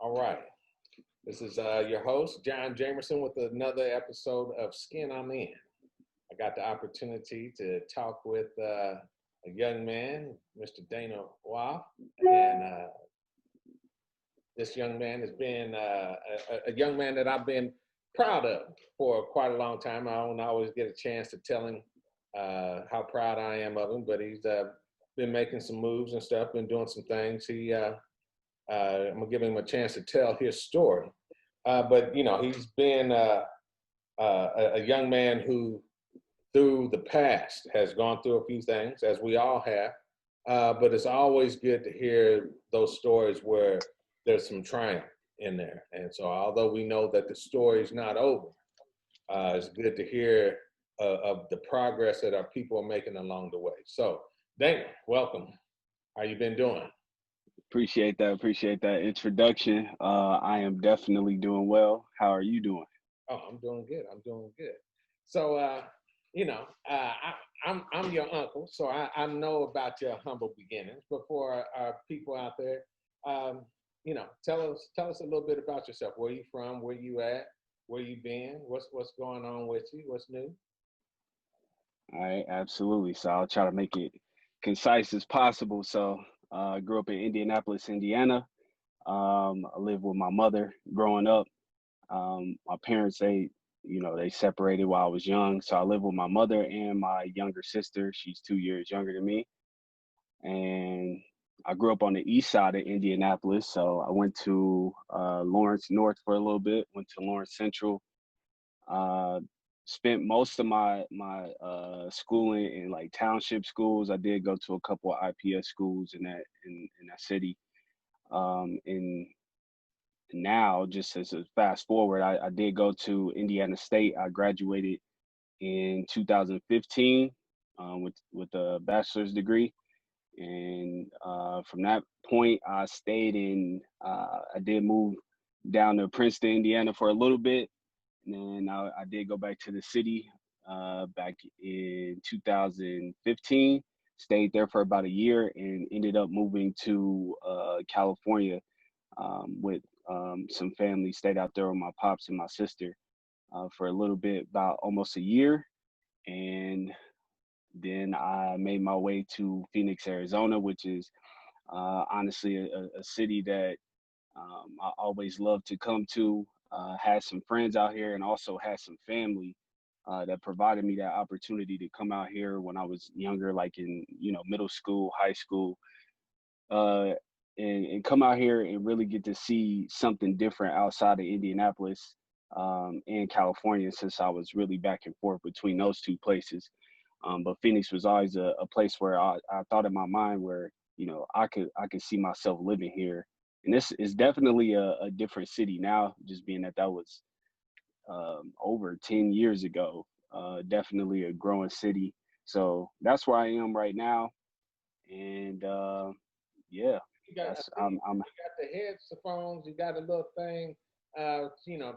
All right. This is your host, John Jamerson, with another episode of Skin I'm In. I got the opportunity to talk with a young man, Mr. Dana Waff, and this young man has been a young man that I've been proud of for quite a long time. I don't always get a chance to tell him how proud I am of him, but he's been making some moves and stuff, been doing some things. I'm gonna give him a chance to tell his story. But he's been a young man who, through the past, has gone through a few things, as we all have. But it's always good to hear those stories where there's some triumph in there. And so, although we know that the story's not over, it's good to hear of the progress that our people are making along the way. So, Dana, welcome. How you been doing? Appreciate that. Appreciate that introduction. I am definitely doing well. How are you doing? Oh, I'm doing good. I'm doing good. So, I'm your uncle, so I know about your humble beginnings. But for our people out there, um, tell us a little bit about yourself. Where you from? Where you at? Where you been? What's going on with you? What's new? All right, absolutely. So I'll try to make it concise as possible. So I grew up in Indianapolis, Indiana. I lived with my mother growing up. My parents, they separated while I was young. So I lived with my mother and my younger sister. She's 2 years younger than me. And I grew up on the east side of Indianapolis. So I went to Lawrence North for a little bit, went to Lawrence Central. Uh, Spent most of my schooling in like township schools. I did go to a couple of IPS schools in that city. And now, just as a fast forward, I did go to Indiana State. I graduated in 2015 with a bachelor's degree, and from that point, I stayed in. I did move down to Princeton, Indiana, for a little bit, and then I did go back to the city back in 2015. Stayed there for about a year and ended up moving to California with some family. Stayed out there with my pops and my sister for a little bit, about almost a year. And then I made my way to Phoenix, Arizona, which is honestly a city that I always loved to come to. Had some friends out here and also had some family that provided me that opportunity to come out here when I was younger, like in middle school, high school, uh, and come out here and really get to see something different outside of Indianapolis and California, since I was really back and forth between those two places. But Phoenix was always a place where I thought in my mind where I could see myself living here. And this is definitely a different city now, just being that was over 10 years ago. Definitely a growing city. So that's where I am right now. And yeah, I that's see you got the headphones. You got a little thing, to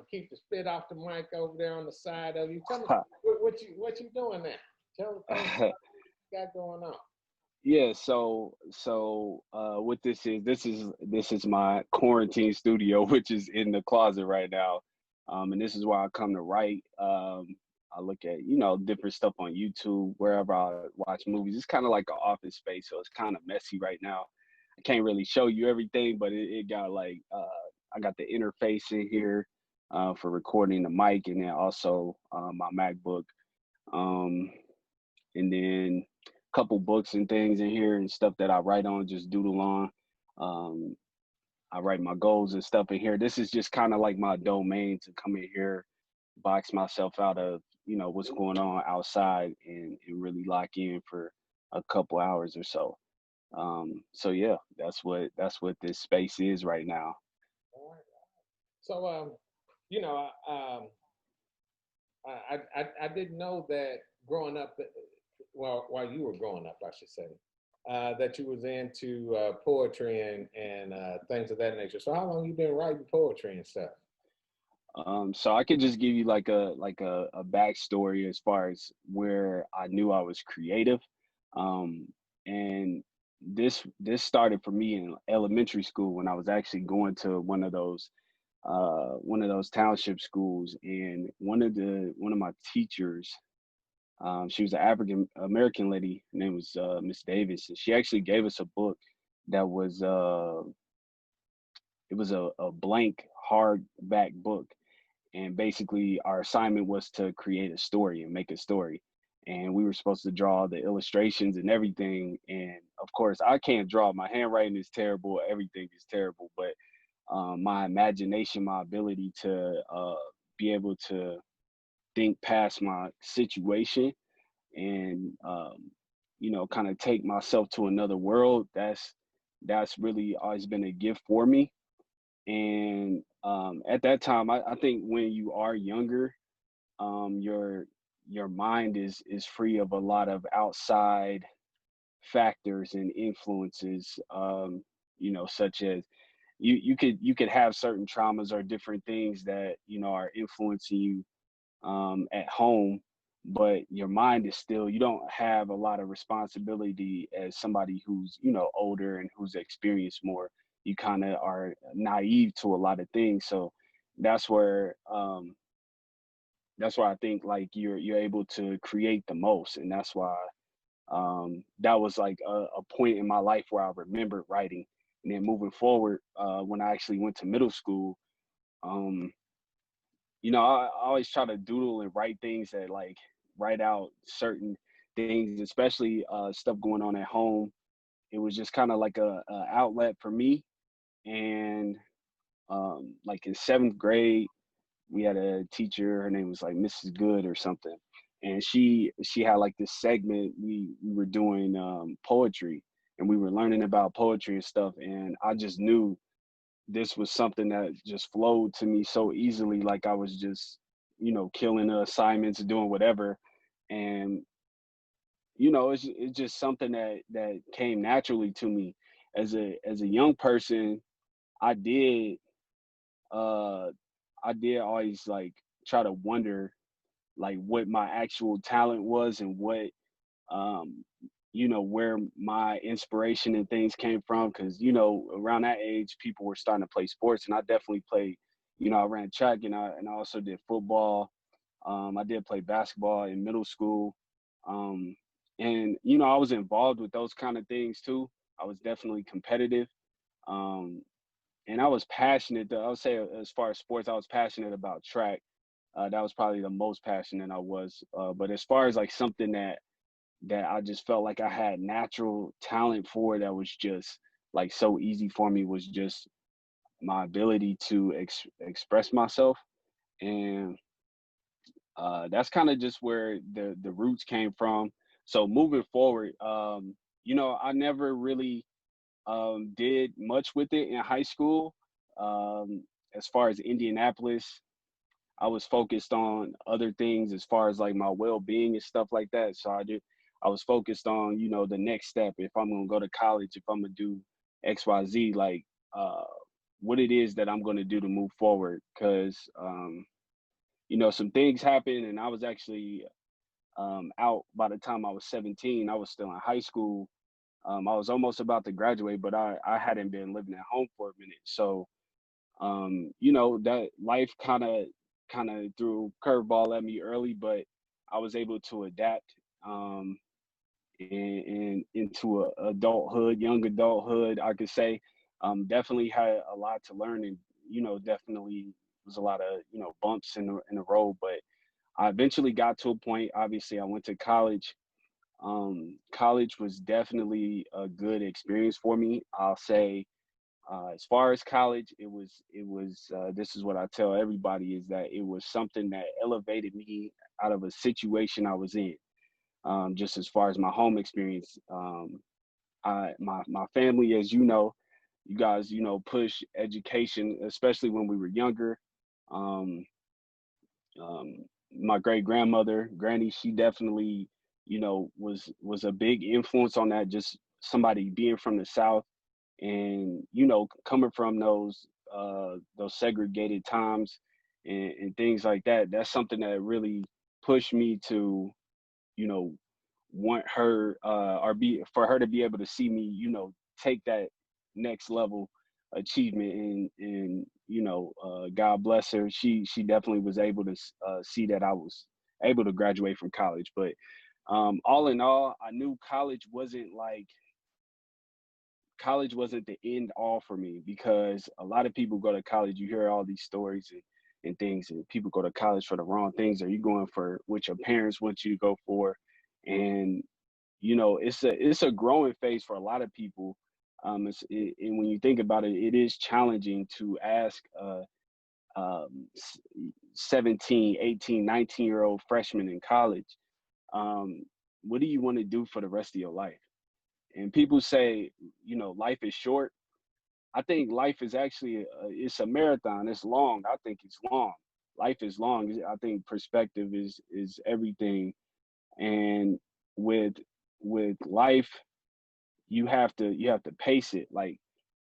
keep the spit off the mic over there on the side of you. Tell me what you doing now. Tell the folks what you got going on. Yeah, what this is my quarantine studio, which is in the closet right now. And this is where I come to write. I look at, different stuff on YouTube, wherever I watch movies. It's kind of like an office space, so it's kind of messy right now. I can't really show you everything, but it got like I got the interface in here for recording the mic, and then also my MacBook. Um, and then a couple books and things in here and stuff that I write on, just doodle on. Um, I write my goals and stuff in here. This is just kind of like my domain to come in here, box myself out of, what's going on outside and really lock in for a couple hours or so. So yeah, that's what this space is right now. All right. So, you know, I didn't know that growing up, well, while you were growing up, I should say, that you was into poetry and things of that nature. So, how long you been writing poetry and stuff? So I could just give you like a backstory as far as where I knew I was creative. And this started for me in elementary school when I was actually going to one of those township schools, and one of my teachers, she was an African American lady. Her name was Miss Davis, and she actually gave us a book that was it was a blank hardback book, and basically our assignment was to create a story and make a story, and we were supposed to draw the illustrations and everything. And of course I can't draw, my handwriting is terrible, everything is terrible, but my imagination, my ability to be able to think past my situation and kind of take myself to another world, that's really always been a gift for me. And at that time, I think when you are younger, your mind is free of a lot of outside factors and influences, such as you could have certain traumas or different things that are influencing you at home, but your mind is still, you don't have a lot of responsibility as somebody who's older and who's experienced more. You kind of are naive to a lot of things. So that's where um that's why I think like you're able to create the most. And that's why that was like a point in my life where I remembered writing. And then moving forward, when I actually went to middle school, um I always try to doodle and write things that like write out certain things, especially stuff going on at home. It was just kind of like a outlet for me. And like in seventh grade, we had a teacher. Her name was like Mrs. Good or something, and she had like this segment. We were doing poetry, and we were learning about poetry and stuff. And I just knew this was something that just flowed to me so easily. Like I was just killing the assignments, doing whatever. And it's just something that came naturally to me. As a young person, I did uh I did always like try to wonder like what my actual talent was, and what um where my inspiration and things came from. Because around that age people were starting to play sports, and I definitely played. I ran track, and I also did football. I did play basketball in middle school. um and I was involved with those kind of things too. I was definitely competitive. um and I was passionate, I would say, as far as sports, I was passionate about track. That was probably the most passionate I was. But as far as like something that I just felt like I had natural talent for, that was just like so easy for me, was just my ability to express myself. And that's kind of just where the roots came from. So moving forward, I never really did much with it in high school. Um, as far as Indianapolis, I was focused on other things as far as like my well-being and stuff like that. So I was focused on, the next step. If I'm gonna go to college, if I'm gonna do XYZ, like uh what it is that I'm gonna do to move forward. Cause some things happened, and I was actually out by the time I was 17. I was still in high school. I was almost about to graduate, but I hadn't been living at home for a minute. So that life kind of threw a curveball at me early, but I was able to adapt, and into adulthood, young adulthood, I could say. Definitely had a lot to learn, and definitely was a lot of bumps in the road, but I eventually got to a point. Obviously, I went to college. College was definitely a good experience for me. I'll say, as far as college, it was this is what I tell everybody, is that it was something that elevated me out of a situation I was in. Just as far as my home experience, my family, as you guys, push education, especially when we were younger. Um, my great grandmother, Granny, she definitely, was a big influence on that. Just somebody being from the South, and coming from those segregated times, and things like that. That's something that really pushed me to you know want her or be for her to be able to see me, take that next level achievement. And God bless her, she definitely was able to see that I was able to graduate from college. But all in all, I knew college wasn't the end all for me, because a lot of people go to college. You hear all these stories and things, and people go to college for the wrong things. Are you going for what your parents want you to go for? And it's a growing phase for a lot of people. And when you think about it, it is challenging to ask um, 17, 18, 19-year-old freshman in college, um, what do you want to do for the rest of your life? And people say, life is short. I think life is actually it's a marathon. It's long. I think it's long. Life is long. I think perspective is everything. And with life, you have to pace it. Like,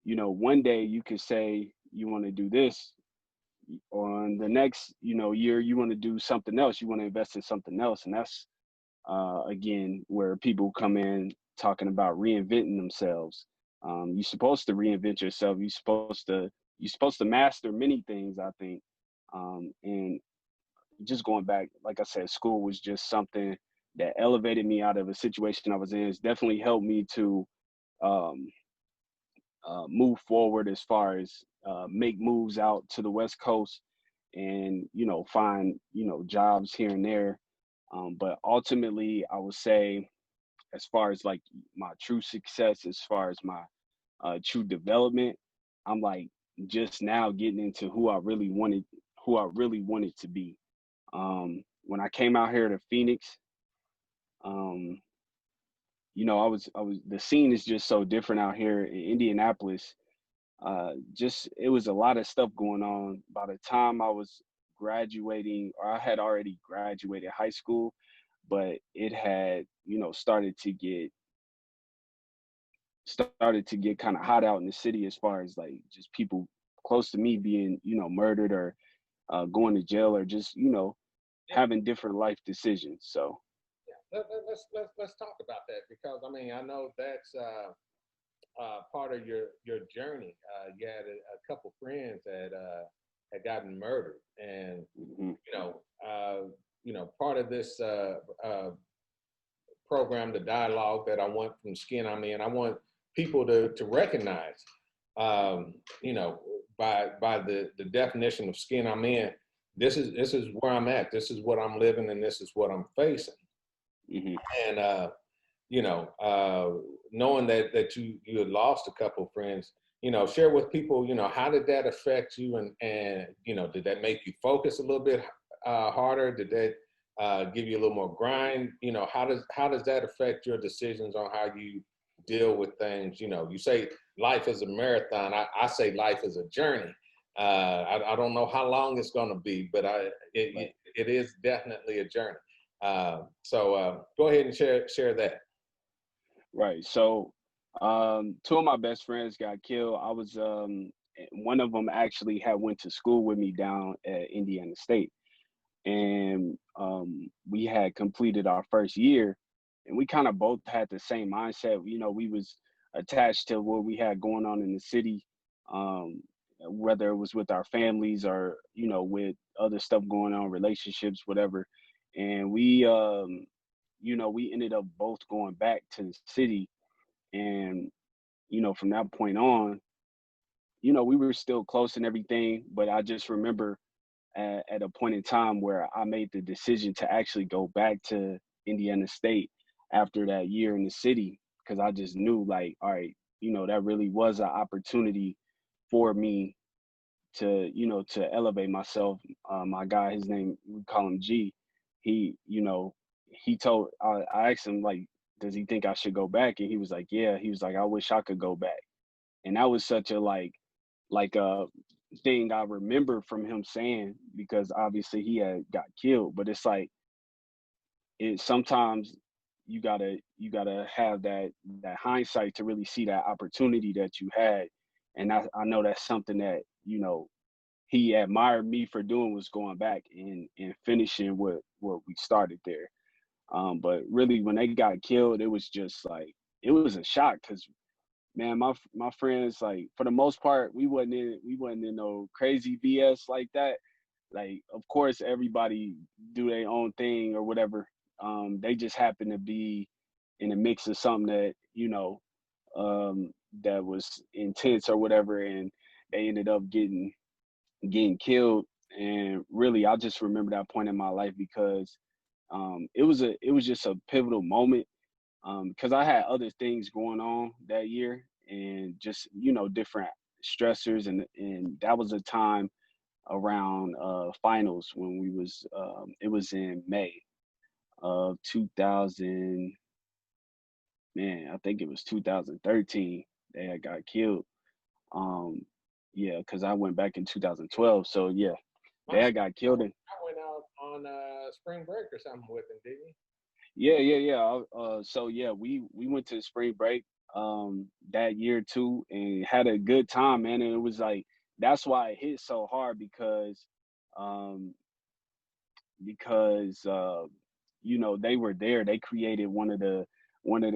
one day you could say you want to do this, on the next year you want to do something else. You want to invest in something else. And that's again where people come in, talking about reinventing themselves. You're supposed to reinvent yourself. You're supposed to master many things, I think. And just going back, like I said, school was just something that elevated me out of a situation I was in. It's definitely helped me to um, move forward, as far as make moves out to the West Coast, and find jobs here and there. But ultimately, I would say, as far as like my true success, as far as my true development, I'm like just now getting into who I really wanted to be. When I came out here to Phoenix, um, I was the scene is just so different out here in Indianapolis. Just it was a lot of stuff going on. By the time I was graduating, or I had already graduated high school, but it had started to get kind of hot out in the city, as far as like just people close to me being murdered, or going to jail, or just Yeah. having different life decisions. So Let's talk about that, because I mean, I know that's part of your journey. You had a couple friends that had gotten murdered, and mhm. you know, uh, part of this program, the dialogue that I want from Skin I'm In, I want people to recognize, um, you know, by the definition of Skin I'm In. This is where I'm at. This is what I'm living, and this is what I'm facing. Mhm. And knowing that you had lost a couple of friends, share with people, how did that affect you, and did that make you focus a little bit harder? Did that give you a little more grind? How does that affect your decisions on how you deal with things? You say life is a marathon. I say life is a journey. I don't know how long it's going to be, but Right. it is definitely a journey. So go ahead and share that. Right. So, two of my best friends got killed. One of them actually had went to school with me down at Indiana State, and we had completed our first year, and we kind of both had the same mindset. We was attached to what we had going on in the city, um, whether it was with our families, or with other stuff going on, relationships, whatever. And we ended up both going back to the city. And from that point on, we were still close and everything. But I just remember at a point in time where I made the decision to actually go back to Indiana State after that year in the city, because I just knew, like, all right, that really was an opportunity for me to elevate myself. My guy, his name, we call him G. I asked him, like, does he think I should go back? And he was like, yeah. He was like, I wish I could go back. And that was such a like a thing I remember from him saying, because obviously he had got killed. But it's like, it sometimes you gotta have that hindsight to really see that opportunity that you had. And I know that's something that he admired me for doing, was going back and finishing what we started there. But really, when they got killed, it was just like it was a shock because man, my friends, like for the most part, we wasn't in no crazy BS like that. Like, of course, everybody do their own thing or whatever. They just happen to be in the mix of something that that was intense or whatever, and they ended up getting killed. And really, I just remember that point in my life because it was just a pivotal moment because I had other things going on that year and just different stressors, and that was a time around finals when we was it was in May of 2000, man, I think it was 2013 they had got killed. um yeah, because I went back in 2012, so yeah, they My had got killed. And I went out on spring break or something with him, didn't you? yeah. So yeah, we went to spring break that year too, and had a good time, man. And it was like that's why it hit so hard um because they were there. They created one of the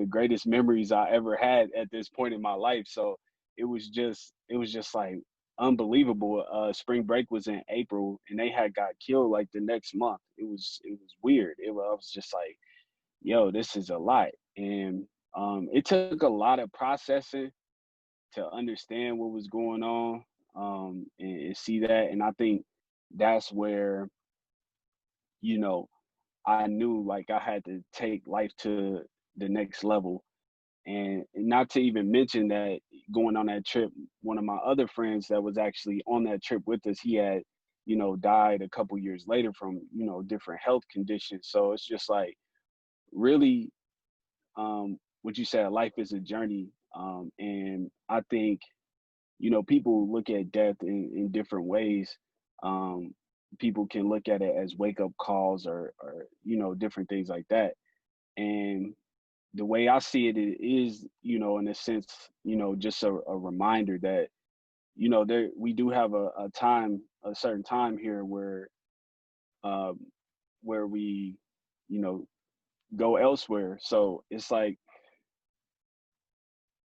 greatest memories I ever had at this point in my life. So it was just like unbelievable. Spring break was in April, and they had got killed like the next month. It was weird. I was just like, yo, this is a lot. And it took a lot of processing to understand what was going on, and see that. And I think that's where, you know, I knew like I had to take life to the next level. And not to even mention that going on that trip, one of my other friends that was actually on that trip with us, he had, died a couple years later from, different health conditions. So it's just like really, what you said, life is a journey. And I think, people look at death in different ways. Um, People can look at it as wake up calls or, different things like that. And the way I see it, it is, in a sense, just a reminder that, there we do have a certain time here um, where we, you know, go elsewhere. So it's like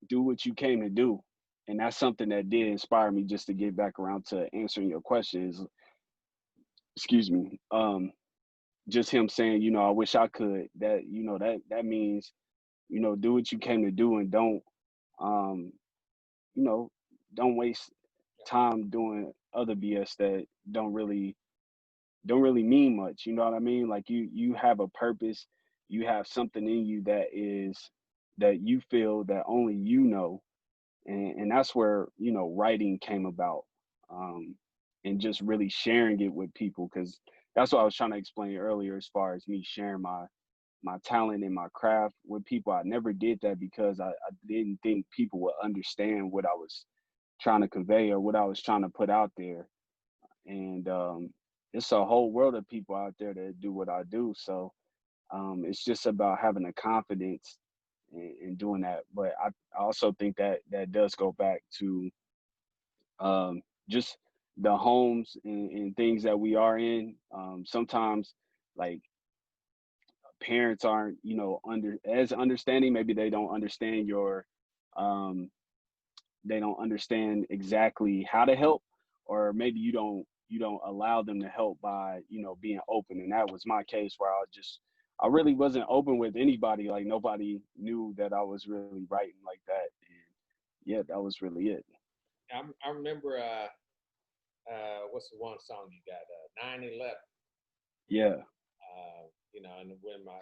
do what you came to do. And that's something that did inspire me just to get back around to answering your questions. Excuse me. Just him saying, I wish I could. That that means, do what you came to do and um, you know, don't waste time doing other BS that don't really mean much. You know what I mean? Like you have a purpose, you have something in you that you feel that only you know. And that's where, writing came about. Um, and just really sharing it with people, because that's what I was trying to explain earlier as far as me sharing my talent and my craft with people. I never did that because I didn't think people would understand what I was trying to convey or what I was trying to put out there. And it's a whole world of people out there that do what I do. So it's just about having the confidence in doing that. But I also think that that does go back to just the homes and things that we are in. Sometimes, like, parents aren't, under as understanding. Maybe um, they don't understand exactly how to help, or maybe you don't allow them to help by being open. And that was my case, where I really wasn't open with anybody. Like, nobody knew that I was really writing like that. And yeah, that was really it. I remember what's the one song you got? 9/11. Yeah. And when my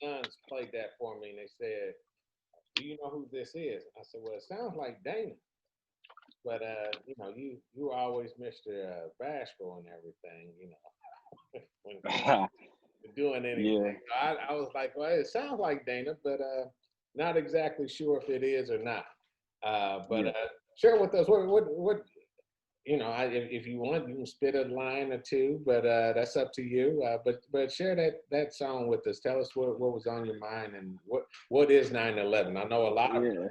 sons played that for me, and they said, "Do you know who this is?" I said, "Well, it sounds like Dana, but you were always Mr. Bashful and everything, when it comes to doing anything." Yeah. So I was like, "Well, it sounds like Dana, but not exactly sure if it is or not." But Yeah. share with us what if you want, you can spit a line or two, but that's up to you. But share that song with us. Tell us what was on your mind, and what is 9/11. I know a lot of Yeah.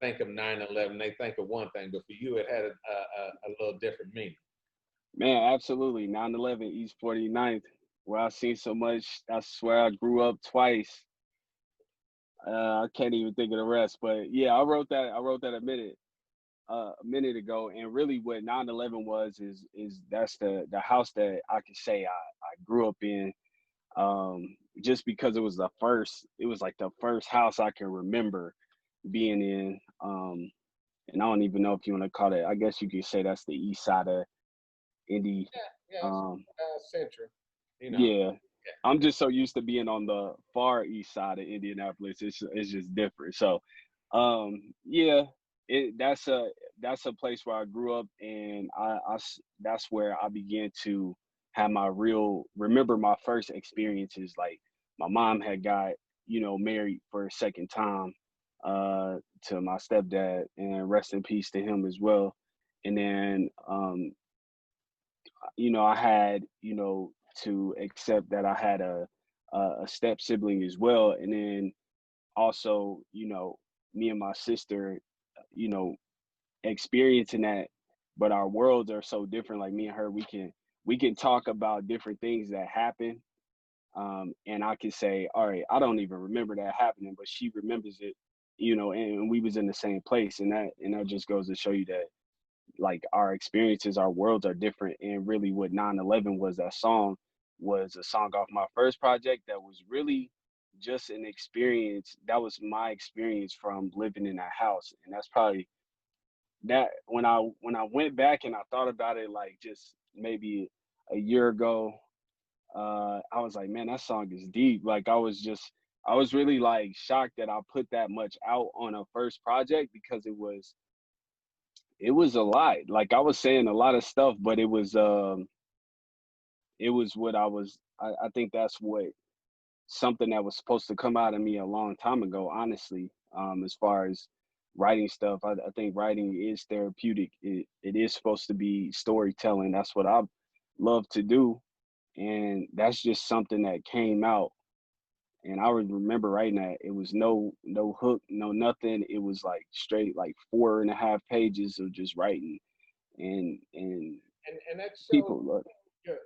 think of 9/11, they think of one thing, but for you, it had a little different meaning. Man, absolutely. 9/11 East 49th. where I seen so much. I swear I grew up twice. I can't even think of the rest, but yeah, I wrote that. I wrote that a minute ago, and really what 9/11 was is that's the house that I can say I grew up in. Just because it was the first, it was like the first house I can remember being in. And I don't even know if you want to call it. I guess you could say that's the east side of Indy. Yeah, yeah, it's, Um, Central, you know. yeah, I'm just so used to being on the far east side of Indianapolis. It's just different. So, yeah, that's a place where I grew up, and that's where I began to have my real remember my first experiences. Like my mom had got married for a second time to my stepdad, and rest in peace to him as well. And then I had, to accept that I had a step sibling as well, and then also, me and my sister, you know, experiencing that, but our worlds are so different. Like me and her, we can talk about different things that happen, and I can say, all right, I don't even remember that happening, but she remembers it, and we was in the same place, and that just goes to show you that like our experiences, our worlds are different. And really what 9/11 was, that song was a song off my first project that was really just an experience. That was my experience from living in that house. And that's probably that when I went back and I thought about it like just maybe a year ago, I was like, man, that song is deep. Like I was really like shocked that I put that much out on a first project because it was a lot. Like I was saying a lot of stuff, but it was what I think that's what something that was supposed to come out of me a long time ago, honestly. As far as writing stuff, I think writing is therapeutic. It is supposed to be storytelling. That's what I love to do. And that's just something that came out. And I would remember writing that. It was no hook, no nothing. It was like straight like 4.5 pages of just writing and And that shows people look.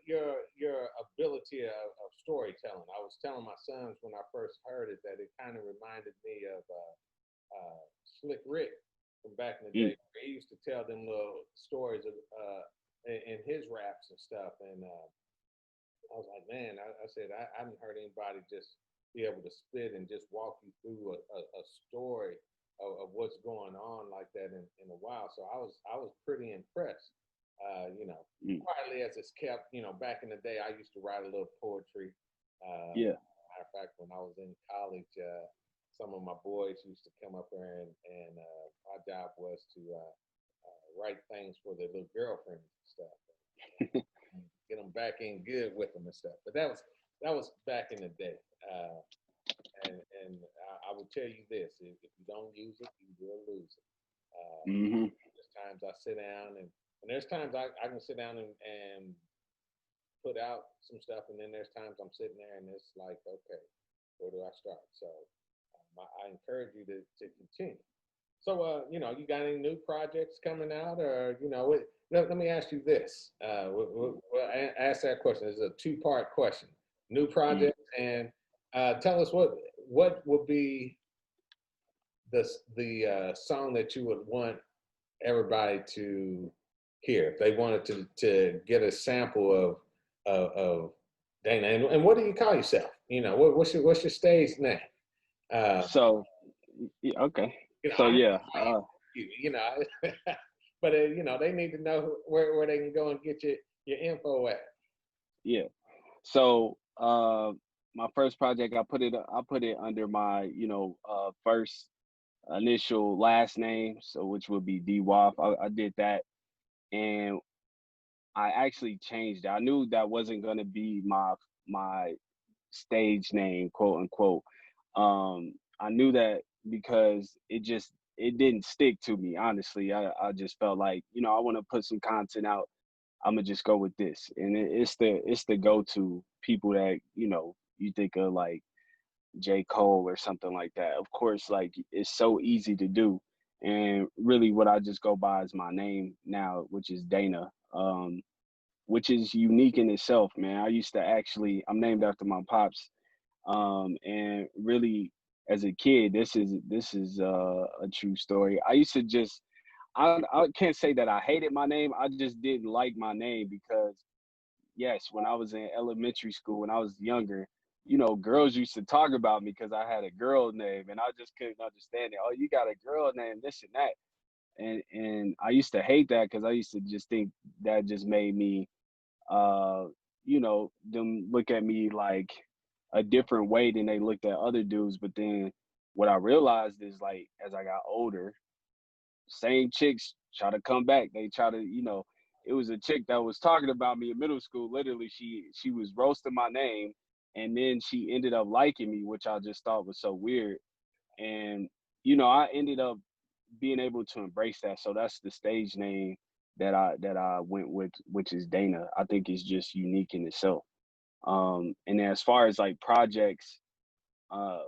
your ability of storytelling. I was telling my sons when I first heard it that it kind of reminded me of Slick Rick from back in the Mm, day. He used to tell them little stories of in his raps and stuff, and I was like, man, I said I haven't heard anybody just be able to spit and just walk you through a story of what's going on like that in a while. So I was pretty impressed. mm, Quietly as it's kept. Back in the day, I used to write a little poetry. yeah. Matter of fact, when I was in college, some of my boys used to come up there, and my job was to write things for their little girlfriends and stuff, and get them back in good with them and stuff. But that was back in the day. Uh, and I will tell you this: if you don't use it, you will lose it. Hmm. There's times I sit down and there's times I can sit down and put out some stuff, and then there's times I'm sitting there and it's like, okay, where do I start? So I encourage you to continue. So, you got any new projects coming out, or let me ask you this. We'll ask that question. It's a two-part question. New Mm. projects, and tell us what would be the song that you would want everybody to hear if they wanted to get a sample of Dana. And what do you call yourself? What's your stage name? Uh, So okay. So I yeah, you know, but they need to know where they can go and get your info at. yeah. So my first project, I put it under my first initial last name, so which would be D Waff. I did that, and I actually changed it. I knew that wasn't gonna be my stage name, quote unquote. I knew that because it didn't stick to me. Honestly, I just felt like I want to put some content out. I'm gonna just go with this, and it's the go to people that you think of like J. Cole or something like that. Of course, like it's so easy to do, and really what I just go by is my name now, which is Dana. which is unique in itself, man. I used to actually, I'm named after my pops, and really, as a kid, this is a true story. I used to just, I can't say that I hated my name. I just didn't like my name because, yes, when I was in elementary school, when I was younger, girls used to talk about me because I had a girl name, and I just couldn't understand it. Oh, you got a girl name, this and that, and I used to hate that because I used to just think that just made me, uh, them look at me like a different way than they looked at other dudes. But then what I realized is, like, as I got older, same chicks try to come back. They try to, it was a chick that was talking about me in middle school. Literally, she was roasting my name, and then she ended up liking me, which I just thought was so weird. And I ended up being able to embrace that. So that's the stage name that I went with, which is Dana. I think it's just unique in itself. And as far as like projects, uh,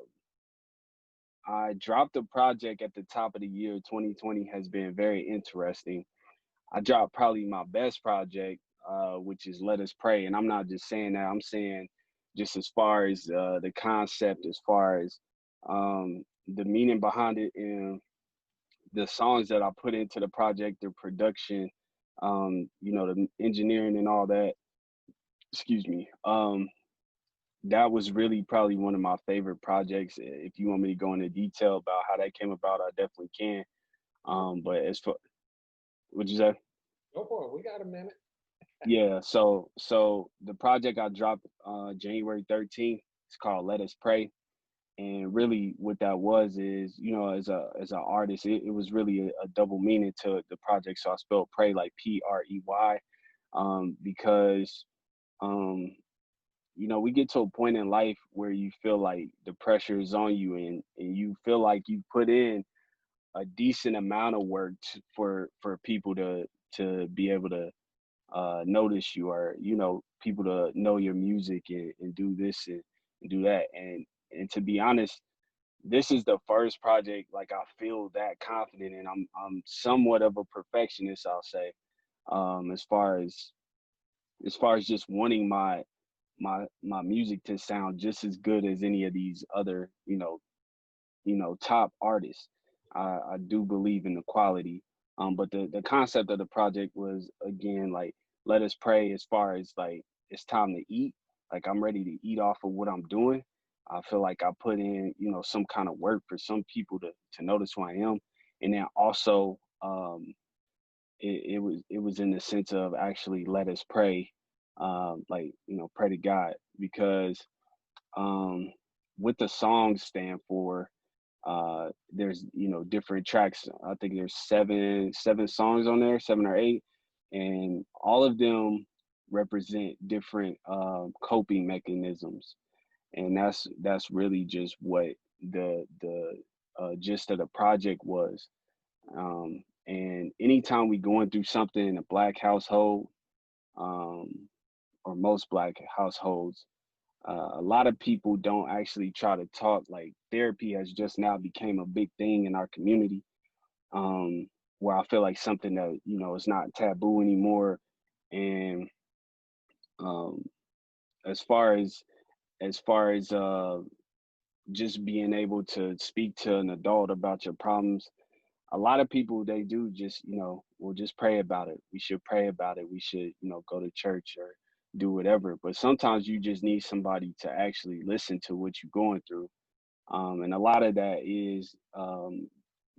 I dropped a project at the top of the year. 2020 has been very interesting. I dropped probably my best project, which is Let Us Pray. And I'm not just saying that, I'm saying just as far as the concept, as far as the meaning behind it, and the songs that I put into the project, the production, the engineering and all that. Excuse me. That was really probably one of my favorite projects. If you want me to go into detail about how that came about, I definitely can. But as for, what'd you say? Go for it. We got a minute. Yeah, so the project I dropped January 13th, it's called Let Us Pray. And really what that was is, as an artist, it was really a double meaning to the project. So I spelled pray like Prey, because um, we get to a point in life where you feel like the pressure is on you, and you feel like you put in a decent amount of work for people to be able to notice you, or people to know your music, and do this and do that. And to be honest, this is the first project like I feel that confident in. I'm somewhat of a perfectionist, I'll say, as far as just wanting my music to sound just as good as any of these other top artists. I do believe in the quality. But the concept of the project was, again, like, let us pray, as far as like it's time to eat. Like, I'm ready to eat off of what I'm doing. I feel like I put in, some kind of work for some people to notice who I am. And then also, it was in the sense of actually let us pray, like, pray to God, because um what the songs stand for, there's different tracks. I think there's seven songs on there, 7 or 8, and all of them represent different coping mechanisms. And that's really just what the gist of the project was. And anytime we going through something in a black household, um or most black households, a lot of people don't actually try to talk. Like, therapy has just now became a big thing in our community, um, where I feel like something that is not taboo anymore. And um, as far as just being able to speak to an adult about your problems, a lot of people, they do just will just pray about it. We should pray about it. We should go to church or do whatever. But sometimes you just need somebody to actually listen to what you're going through. And a lot of that is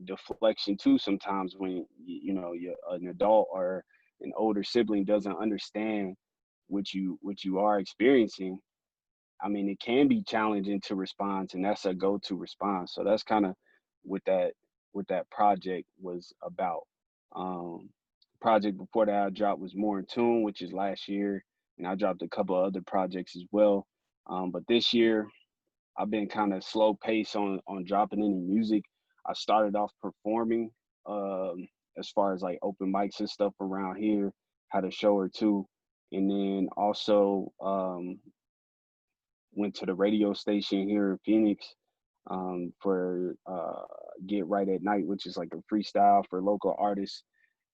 deflection too. Sometimes when you're an adult or an older sibling doesn't understand what you are experiencing. I mean, it can be challenging to respond, and that's a go-to response. So that's kind of what that project was about. Um, Project before that I dropped was More in Tune, which is last year, and I dropped a couple of other projects as well. But this year, I've been kind of slow pace on dropping any music. I started off performing, as far as like open mics and stuff around here, had a show or two, and then also went to the radio station here in Phoenix, for Get Right at Night, which is like a freestyle for local artists.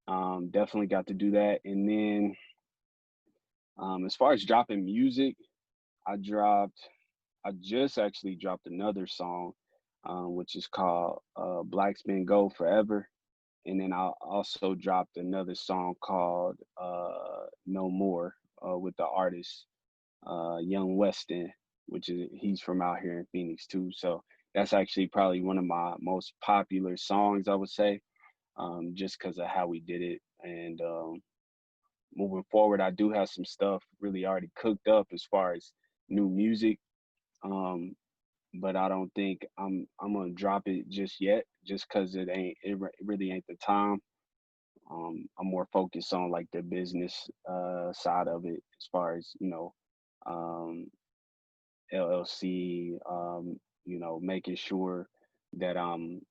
Definitely got to do that. And then As far as dropping music, I dropped, I just actually dropped another song, which is called Blacks Men Go Forever. And then I also dropped another song called No More with the artist Young Weston, which is he's from out here in Phoenix too. So that's actually probably one of my most popular songs, I would say, just because of how we did it. And moving forward, I do have some stuff really already cooked up as far as new music. Um, but I don't think I'm gonna drop it just yet, just because it really ain't the time. I'm more focused on like the business side of it, as far as um, LLC, making sure that I'm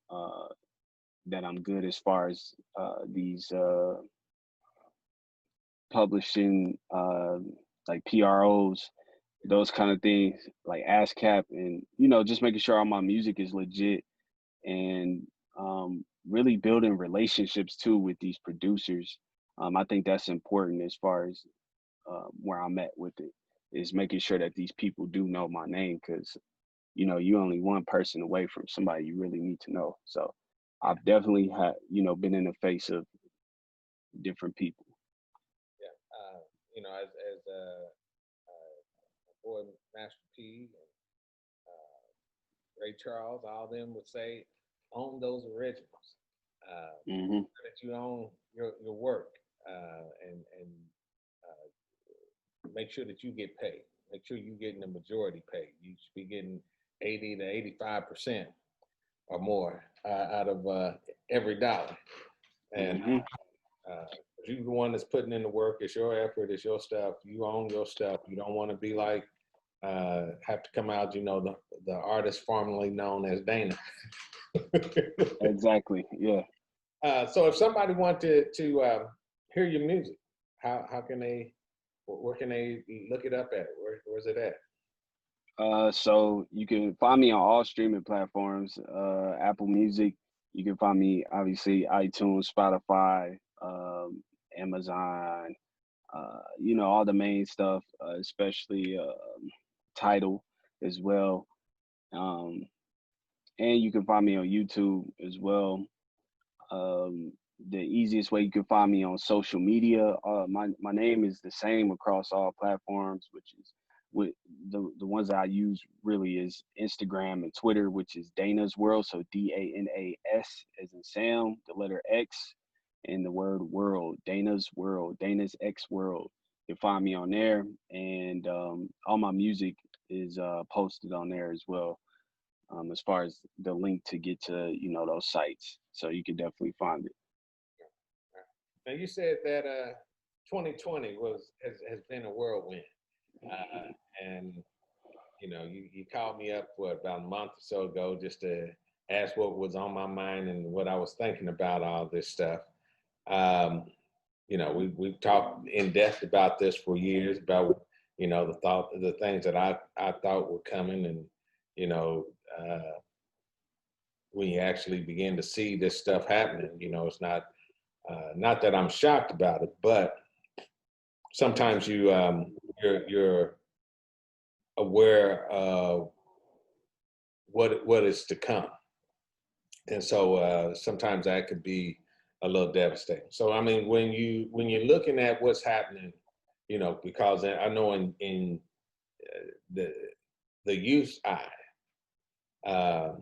good as far as these publishing like PROs, those kind of things, like ASCAP, and just making sure all my music is legit, and really building relationships too with these producers. I think that's important as far as where I'm at with it, is making sure that these people do know my name, because you only one person away from somebody you really need to know. So I've definitely had been in the face of different people. Yeah. As boy Master P and Ray Charles, all of them would say, own those originals. Hmm. That you own your work, and make sure that you get paid. Make sure you're getting the majority paid. You should be getting 80 to 85% or more out of every dollar. And Hmm. you're the one that's putting in the work. It's your effort. It's your stuff. You own your stuff. You don't want to be like have to come out. The artist formerly known as Dana. Exactly. Yeah. So if somebody wanted to hear your music, how can they? Where can they look it up at? Where's it at? So you can find me on all streaming platforms, Apple Music. You can find me obviously iTunes, Spotify, Amazon, all the main stuff, especially Title as well. Um, and you can find me on YouTube as well. Um, the easiest way you can find me on social media, my name is the same across all platforms, which is with the ones that I use really is Instagram and Twitter, which is Dana's World. So DANAS as in Sam, the letter X, and the word world. Dana's World, Dana's X World. You'll find me on there, and all my music is posted on there as well, as far as the link to get to those sites. So you can definitely find it. Now you said that 2020 has been a whirlwind, and you called me up about a month or so ago just to ask what was on my mind and what I was thinking about all this stuff. Um, we've talked in depth about this for years, about the things that I thought were coming, and you know when you actually begin to see this stuff happening, it's not that I'm shocked about it, but sometimes you're aware of what is to come, and so sometimes that could be a little devastating. So I mean, when you're looking at what's happening, because I know in the youth eye, uh,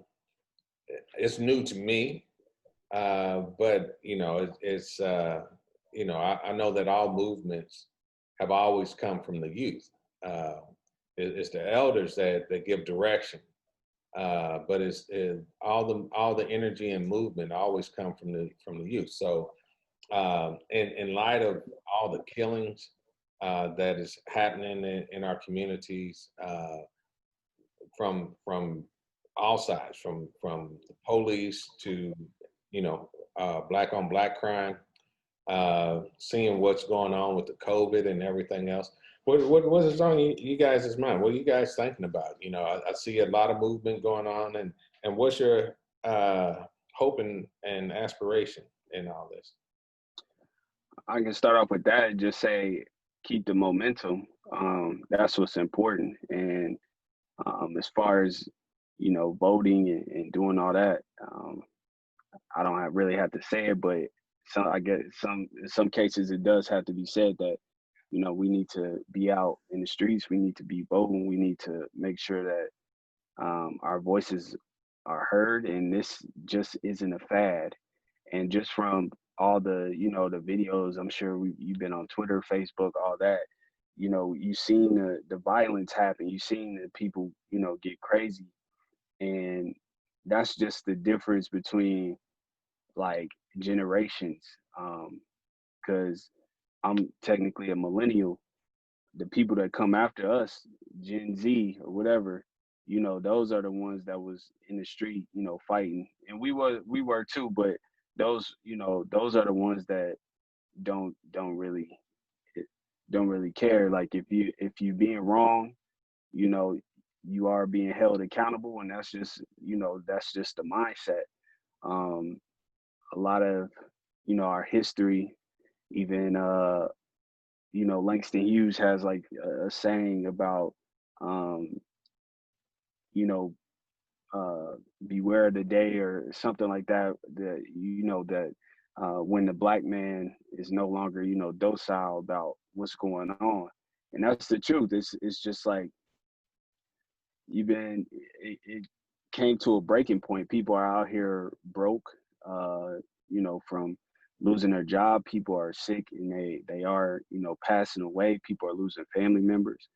it's new to me, but it's I know that all movements have always come from the youth. Uh, it's the elders that give direction, but all the energy and movement always come from the youth. So in light of all the killings that is happening in our communities, from all sides, from the police to black on black crime, seeing what's going on with the COVID and everything else. What is on you guys' mind? What are you guys thinking about? I see a lot of movement going on, and what's your hope and aspiration in all this? I can start off with that and just say keep the momentum. That's what's important. And as far as voting and doing all that, I don't really have to say it, but I guess in some cases it does have to be said that we need to be out in the streets. We need to be voting. We need to make sure that our voices are heard, and this just isn't a fad. And just from all the the videos, I'm sure you've been on Twitter, Facebook, all that. You've seen the violence happen. You've seen the people get crazy, and that's just the difference between like generations. Because I'm technically a millennial. The people that come after us, Gen Z or whatever, those are the ones that was in the street, fighting, and we were too. But those are the ones that don't really don't really care. Like if you being wrong, you know, you are being held accountable, and that's just the mindset. Um, a lot of our history, even Langston Hughes has like a saying about um, you know beware of the day or something like that, that that when the black man is no longer docile about what's going on, and that's the truth. It's just like it came to a breaking point. People are out here broke, from losing their job. People are sick, and they are passing away. People are losing family members.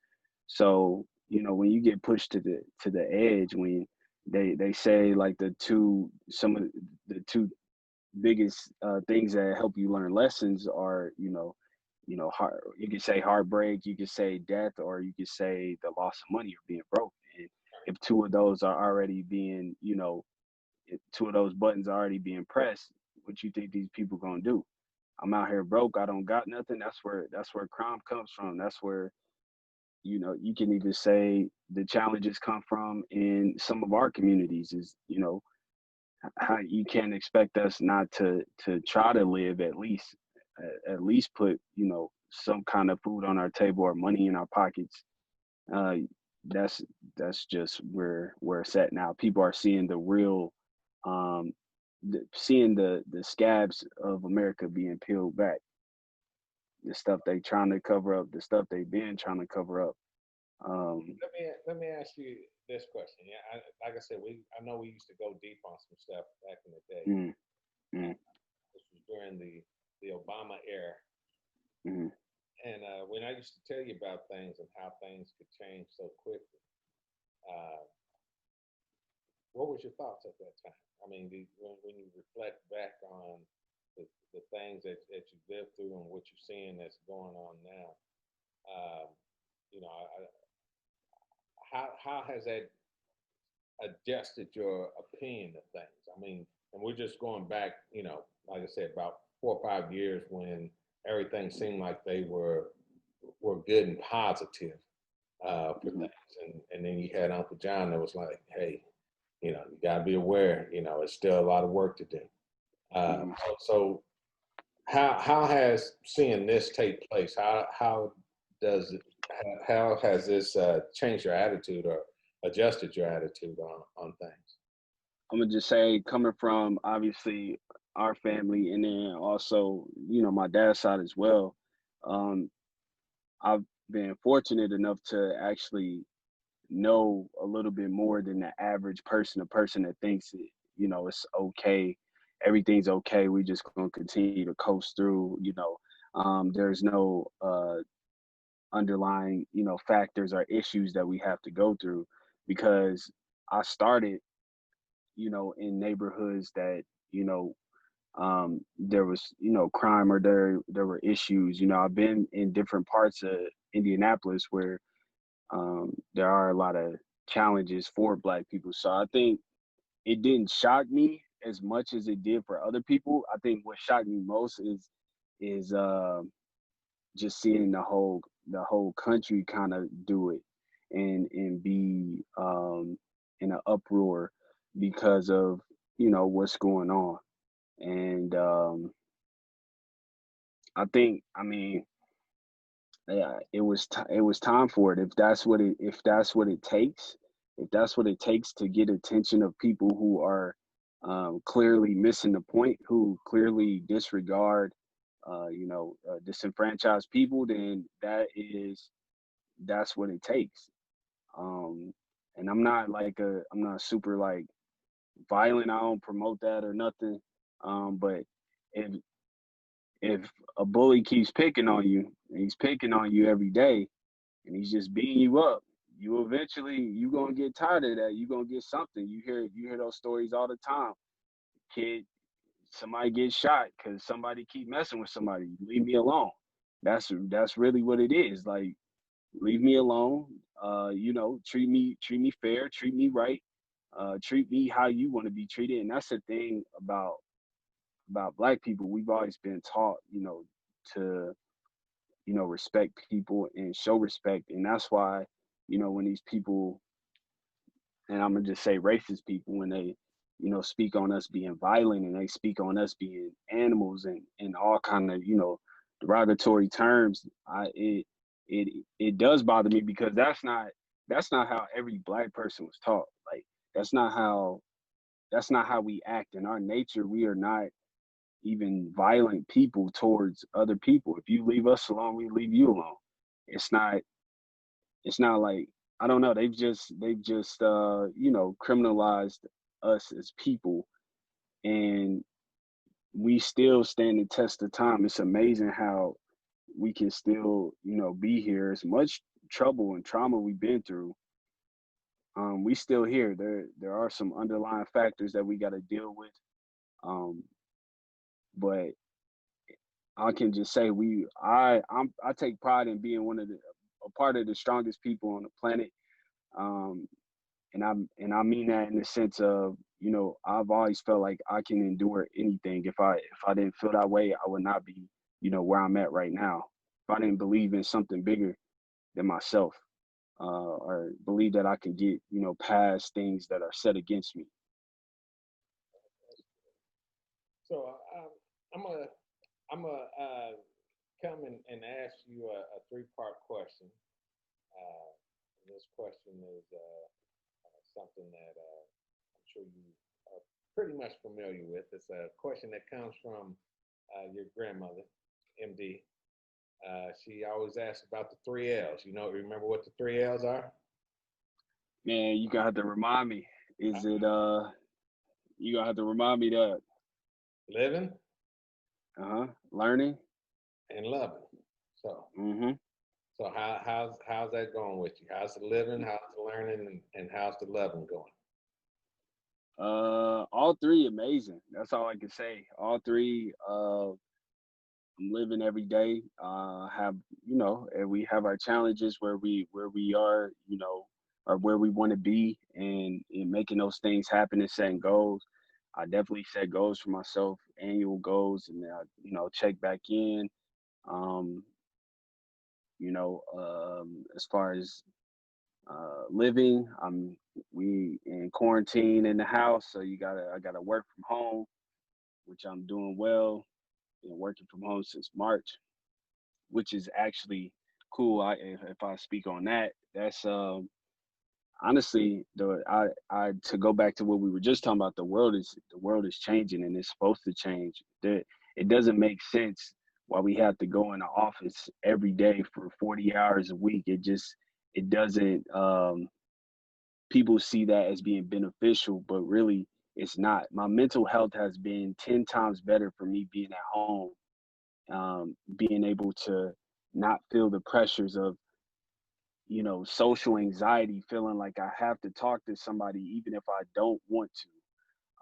So when you get pushed to the edge, when they say like some of the two biggest things that help you learn lessons are you could say heartbreak, you could say death, or you could say the loss of money or being broke. And if two of those are already being if two of those buttons are already being pressed, what you think these people gonna do? I'm out here broke, I don't got nothing. That's where crime comes from. That's where you can even say the challenges come from in some of our communities. Is how you can't expect us not to try to live, at least put some kind of food on our table or money in our pockets. uh that's just where it's at now. People are seeing the real, um seeing the scabs of America being peeled back, the stuff they trying to cover up, the stuff they've been trying to cover up. um Let me ask you this question. Yeah, like I said, I know we used to go deep on some stuff back in the day. mm, mm, This was during the Obama era, mm. and when I used to tell you about things and how things could change so quickly, uh, what was your thoughts at that time? I mean, when you reflect back on the things that you lived through and what you're seeing that's going on now, um, how has that adjusted your opinion of things? I mean, and we're just going back, like I said, about 4 or 5 years when everything seemed like they were good and positive for Mhm. things, and then you had Uncle John that was like, hey, you got to be aware, it's still a lot of work to do. Mhm. So how has seeing this take place? How does it? How has this changed your attitude or adjusted your attitude on things? I'm gonna just say, coming from obviously our family, and then also my dad's side as well. Um, I've been fortunate enough to actually know a little bit more than the average person, a person that thinks it's okay, everything's okay. We just gonna continue to coast through. There's no underlying factors or issues that we have to go through, because I started in neighborhoods that you know there was crime, or there were issues. I've been in different parts of Indianapolis where there are a lot of challenges for Black people. So I think it didn't shock me as much as it did for other people. I think what shocked me most is just seeing the whole country kind of do it, and be in an uproar because of what's going on. And I think, I mean, yeah, it was time for it. If that's what it takes, if that's what it takes to get attention of people who are clearly missing the point, who clearly disregard, disenfranchised people, then that's what it takes. Um, and I'm not super like violent. I don't promote that or nothing. But if if a bully keeps picking on you, and he's picking on you every day, and he's just beating you up, you gonna get tired of that. You gonna get something. You hear those stories all the time. Kid, somebody gets shot because somebody keep messing with somebody. Leave me alone. That's really what it is. Like, leave me alone. Treat me fair, treat me right, treat me how you want to be treated. And that's the thing about Black people. We've always been taught, to respect people and show respect. And that's why, when these people, and I'm gonna just say racist people, when they, speak on us being violent, and they speak on us being animals and all kind of, derogatory terms, it does bother me, because that's not how every Black person was taught. Like, that's not how that's not how we act in our nature. We are not even violent people towards other people. If you leave us alone, we leave you alone. It's not it's not like, I don't know, they've just criminalized us as people, and we still stand the test of time. It's amazing how we can still, be here. As much trouble and trauma we've been through, we still here. There are some underlying factors that we got to deal with. Um, but I can just say I take pride in being a part of the strongest people on the planet. Um, and I mean that in the sense of, I've always felt like I can endure anything. If I didn't feel that way, I would not be, where I'm at right now. If I didn't believe in something bigger than myself, or believe that I can get, past things that are set against me. So I'm gonna come and ask you a three-part question. Uh, this question is something that I'm sure you are pretty much familiar with. It's a question that comes from your grandmother, MD. She always asks about the three L's. Remember what the three L's are? Man, you gonna have to remind me. Is it you gonna have to remind me that Living learning? and loving. So, Mm-hmm. so how's that going with you? How's the living? How's the learning? And how's the loving going? All three amazing. That's all I can say. All three. I'm living every day. Have and we have our challenges where we are, or where we want to be, and in making those things happen and setting goals. I definitely set goals for myself, annual goals, and check back in. Um, as far as living, we in quarantine in the house, so I gotta work from home, which I'm doing well. Been working from home since March, which is actually cool. If I speak on that, that's honestly, I to go back to what we were just talking about. The world is changing, and it's supposed to change. It doesn't make sense why we have to go in the office every day for 40 hours a week. It doesn't. People see that as being beneficial, but really it's not. My mental health has been 10 times better for me being at home, being able to not feel the pressures of, social anxiety, feeling like I have to talk to somebody even if I don't want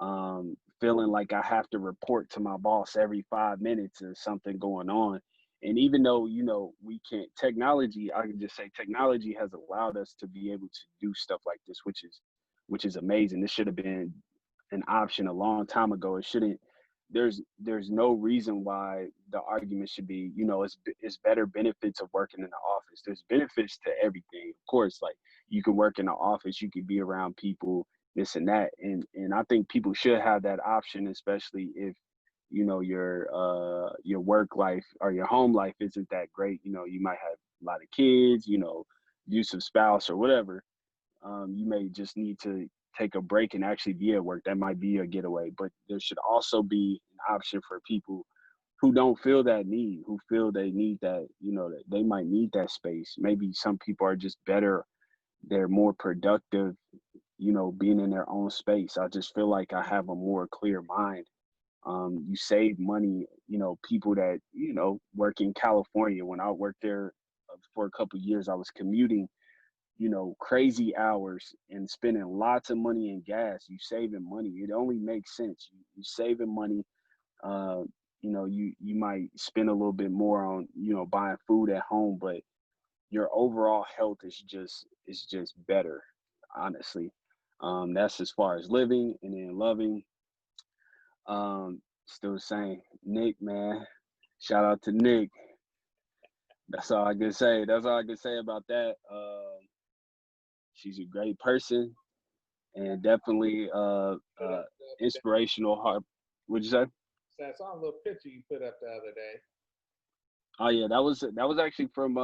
to, feeling like I have to report to my boss every 5 minutes or something going on. And even though, we can't, technology, I can just say technology has allowed us to be able to do stuff like this, which is amazing. This should have been an option a long time ago. It shouldn't. There's no reason why the argument should be, it's better benefits of working in the office. There's benefits to everything, of course. Like, you can work in the office, you can be around people, this and that, and I think people should have that option, especially if, your work life or your home life isn't that great. You might have a lot of kids, abusive spouse or whatever, you may just need to take a break and actually be at work. That might be a getaway, but there should also be an option for people who don't feel that need, who feel they need that, that they might need that space. Maybe some people are just better, they're more productive, being in their own space. I just feel like I have a more clear mind. You save money, people that, work in California. When I worked there for a couple of years, I was commuting, crazy hours and spending lots of money in gas. You saving money. It only makes sense. You saving money. Uh, you might spend a little bit more on, buying food at home, but your overall health is just better, honestly. That's as far as living, and then loving. Still the same. Nick, man. Shout out to Nick. That's all I can say. That's all I can say about that. She's a great person and definitely inspirational heart. What'd you say? So I saw a little picture you put up the other day. Oh yeah, that was actually from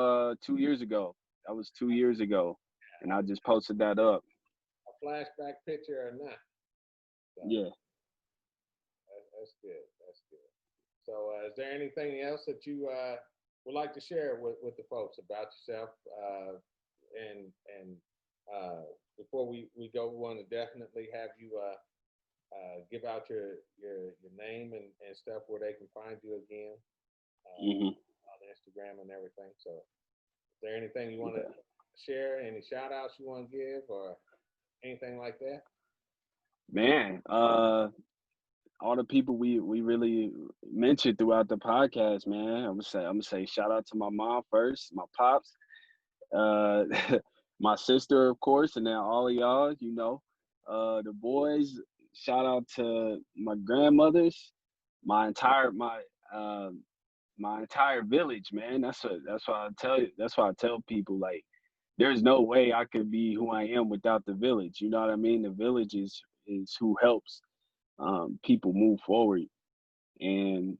2 years ago. That was 2 years ago, and I just posted that up. A flashback picture or not? So Yeah, that's good. That's good. So, is there anything else that you would like to share with the folks about yourself? And before we go, we want to definitely have you give out your name and stuff where they can find you again hmm on Instagram and everything. So, is there anything you want to okay. share? Any shout outs you want to give or anything like that? Man, all the people we really mentioned throughout the podcast, man. I'm gonna say shout out to my mom first, my pops, uh, my sister, of course, and then all of y'all, the boys. Shout out to my grandmothers, my entire uh, my entire village, man. That's what I tell you. That's why I tell people, like, there's no way I could be who I am without the village. You know what I mean? The village is who helps people move forward. And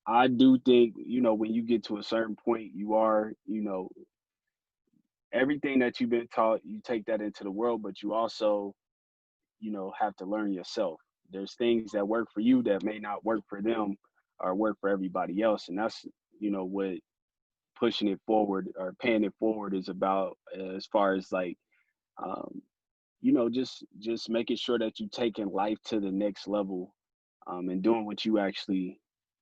I do think, when you get to a certain point, you are, everything that you've been taught, you take that into the world, but you also, have to learn yourself. There's things that work for you that may not work for them or work for everybody else. And that's, what pushing it forward or paying it forward is about, as far as like, um, just making sure that you taking life to the next level, and doing what you actually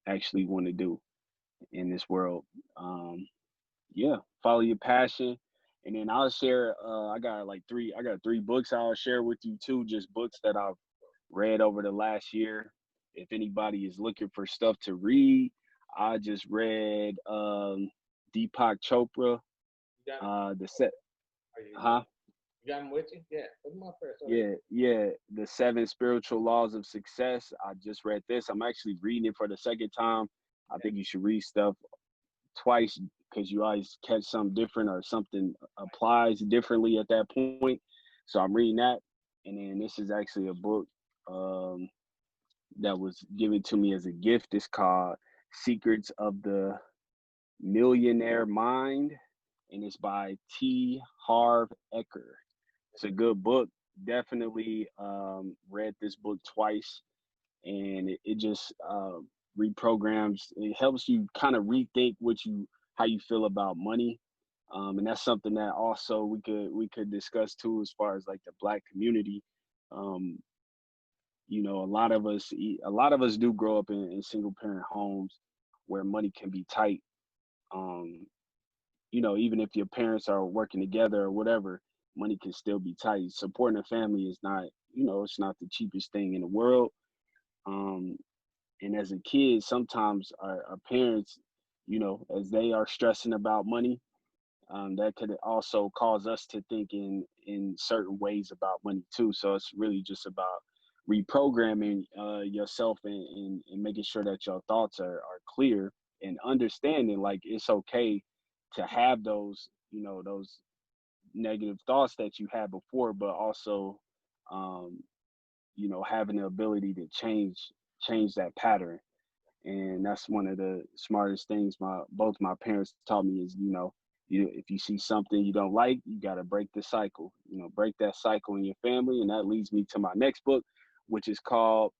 want to do in this world. Yeah, follow your passion, and then I'll share. I got three books I'll share with you too. Just books that I've read over the last year. If anybody is looking for stuff to read, I just read Deepak Chopra. You got The set, are you huh? you got them with you? Yeah, put them up first. So they, Yeah. The Seven Spiritual Laws of Success. I just read this. I'm actually reading it for the second time. I think you should read stuff twice because you always catch something different or something applies differently at that point. So I'm reading that. And then this is actually a book um, that was given to me as a gift. It's called Secrets of the Millionaire Mind, and it's by T. Harv Eker. It's a good book. Definitely read this book twice, and it just reprograms. It helps you kind of rethink how you feel about money, and that's something that also we could discuss too, as far as like the Black community. Um, a lot of us do grow up in single parent homes where money can be tight. Um, even if your parents are working together or whatever, money can still be tight. Supporting a family is not, it's not the cheapest thing in the world. Um, and as a kid, sometimes our parents, as they are stressing about money, that could also cause us to think in certain ways about money too. So it's really just about reprogramming yourself and making sure that your thoughts are clear and understanding like it's okay to have those negative thoughts that you had before, but also um, having the ability to change that pattern. And that's one of the smartest things my both my parents taught me is, if you see something you don't like, you got to break the cycle. Break that cycle in your family, and that leads me to my next book, which is called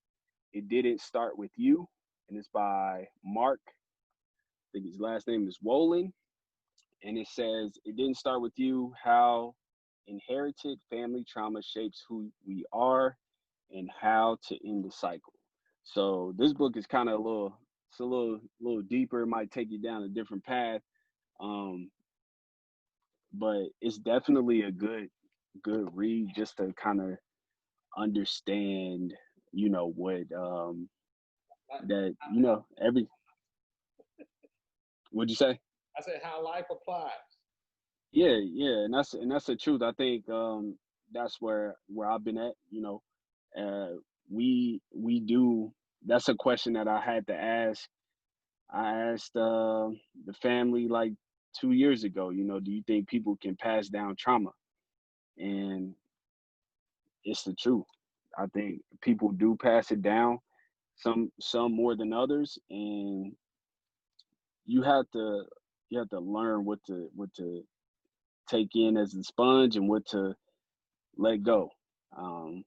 "It Didn't Start with You," and it's by Mark. I think his last name is Wolin, and it says, "It didn't start with you. How inherited family trauma shapes who we are, and how to end the cycle." So this book is kind of a little deeper. It might take you down a different path, um, but it's definitely a good read just to kind of understand, what that every. What'd you say? I said how life applies. Yeah, yeah, and that's the truth. I think that's where I've been at. Uh, we do. That's a question that I had to ask. I asked the family like 2 years ago. Do you think people can pass down trauma? And it's the truth. I think people do pass it down. Some more than others, and you have to you have to learn what to take in as a sponge and what to let go. Um,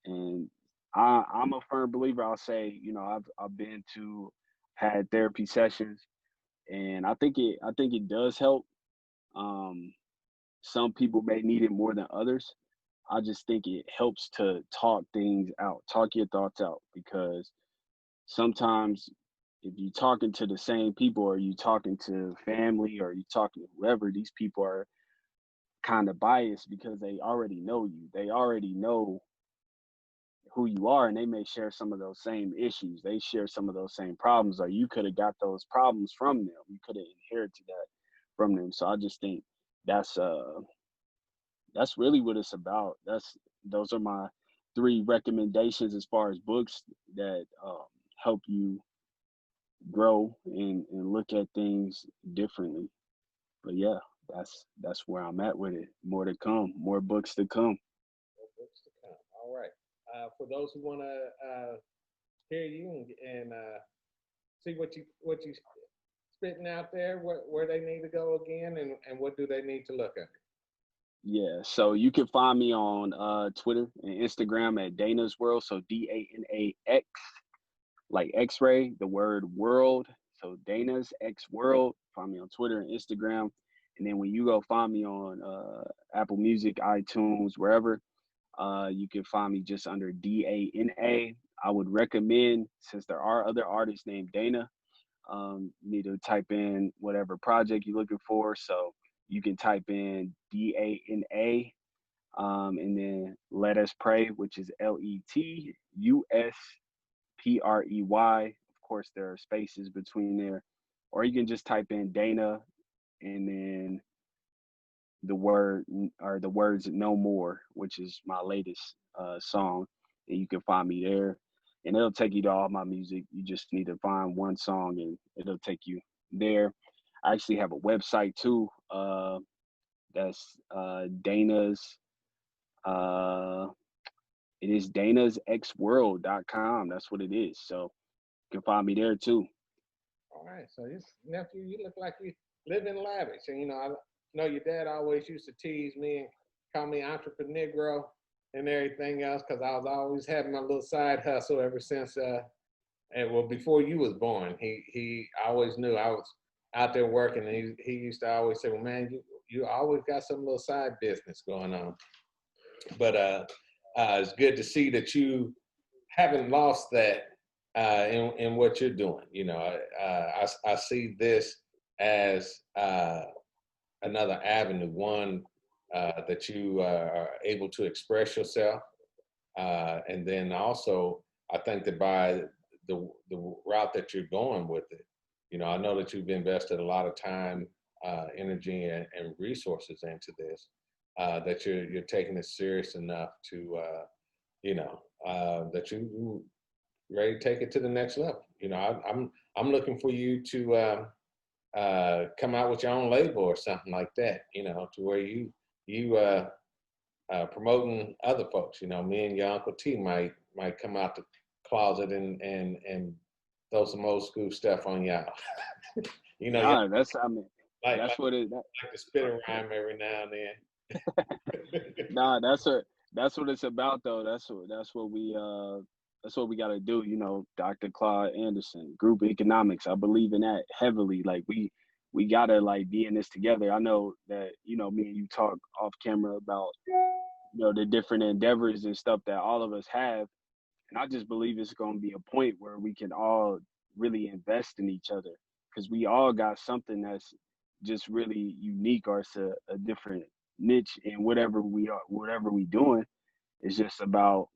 and I'm a firm believer. I'll say, I've been to had therapy sessions, and I think it does help. Um, some people may need it more than others. I just think it helps to talk things out, talk your thoughts out, because sometimes if you're talking to the same people, or you talking to family, or you talking to whoever, these people are kind of biased because they already know you. They already know who you are, and they may share some of those same issues. They share some of those same problems, or you could have got those problems from them. You could have inherited that from them. So I just think that's uh that's really what it's about. Those are my three recommendations as far as books that help you grow and look at things differently. But yeah, that's where I'm at with it. More to come, more books to come. More books to come. All right. For those who want to hear you and see what you spitting out there, where they need to go again, and what do they need to look at? Yeah, so you can find me on Twitter and Instagram at Dana's World. So DANAX, like X-ray, the word world. So Dana's X World. Find me on Twitter and Instagram. And then when you go find me on Apple Music, iTunes, wherever, you can find me just under DANA. I would recommend, since there are other artists named Dana, you need to type in whatever project you're looking for. So you can type in DANA, and then Let Us Pray, which is LETUSPREY. Of course, there are spaces between there. Or you can just type in Dana and then the words "No More," which is my latest song, and you can find me there. And it'll take you to all my music. You just need to find one song, and it'll take you there. I actually have a website too. That's Dana's. Uh, it is danasxworld.com. That's what it is. So you can find me there too. All right. So this nephew, you look like you live in lavish, and I know your dad always used to tease me and call me entrepreneur and everything else because I was always having my little side hustle ever since and well before you was born. He always knew I was out there working, and he used to always say, "Well, man, you always got some little side business going on." But it's good to see that you haven't lost that in what you're doing. I see this as another avenue, one that you are able to express yourself, and then also I think that by the route that you're going with it, I know that you've invested a lot of time, energy, and resources into this. That you're taking it serious enough to that you ready to take it to the next level. I'm looking for you to come out with your own label or something like that. To where you promoting other folks. Me and your Uncle T might come out the closet and throw some old school stuff on y'all. you know, Nah, that's I mean, like that's what it. like to spit a rhyme every now and then. Nah, that's what it's about though. That's what we got to do. You know, Dr. Claude Anderson, group economics. I believe in that heavily. Like we gotta like be in this together. I know that me and you talk off camera about the different endeavors and stuff that all of us have, and I just believe it's gonna be a point where we can all really invest in each other because we all got something that's just really unique or it's a different niche in whatever we doing. It's just about,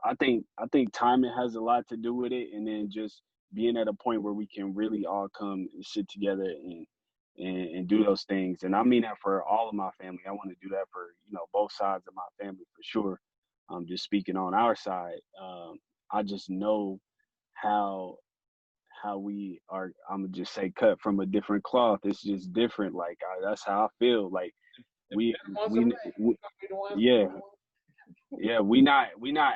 I think timing has a lot to do with it, and then just being at a point where we can really all come and sit together and do those things. And I mean that for all of my family. I want to do that for both sides of my family for sure. Just speaking on our side, I just know how we are. I'm gonna just say cut from a different cloth. It's just different. Like that's how I feel. Like we we yeah, yeah, we not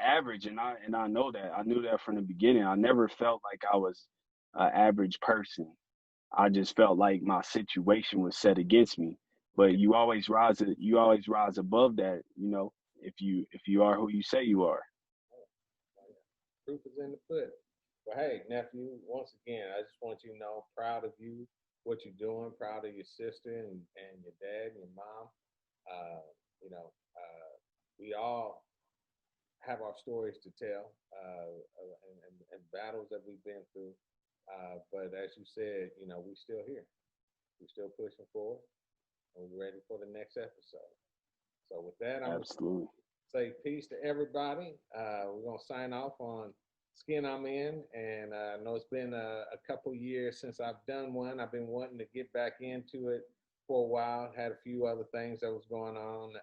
average, and I know that. I knew that from the beginning. I never felt like I was an average person. I just felt like my situation was set against me. But you always rise above that, if you are who you say you are. Proof is in the pudding. Well, hey, nephew, once again, I just want you to know, proud of you, what you're doing, proud of your sister and your dad and your mom. Uh, you know, we all have our stories to tell and battles that we've been through. But as you said, we still here. We're still pushing forward and we're ready for the next episode. So with that, I'm going to Absolutely. say peace to everybody. We're going to sign off on Skin I'm In. And I know it's been a couple years since I've done one. I've been wanting to get back into it for a while. Had a few other things that was going on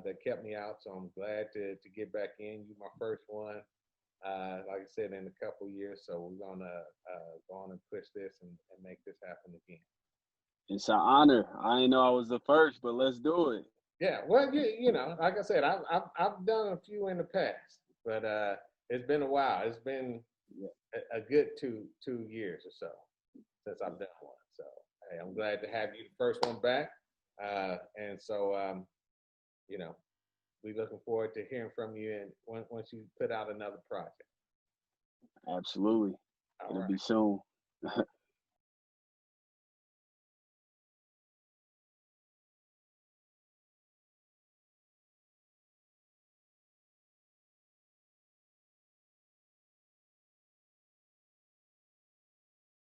that kept me out. So I'm glad to get back in. You my first one, like I said, in a couple years. So we're gonna go on and push this and make this happen again. It's an honor. I didn't know I was the first, but let's do it. Yeah, well, like I said, I've done a few in the past, but it's been a while. It's been a good two years or so since I've done one. So hey, I'm glad to have you the first one back, and so you know, we looking forward to hearing from you and once you put out another project. Absolutely. All It'll right. be soon.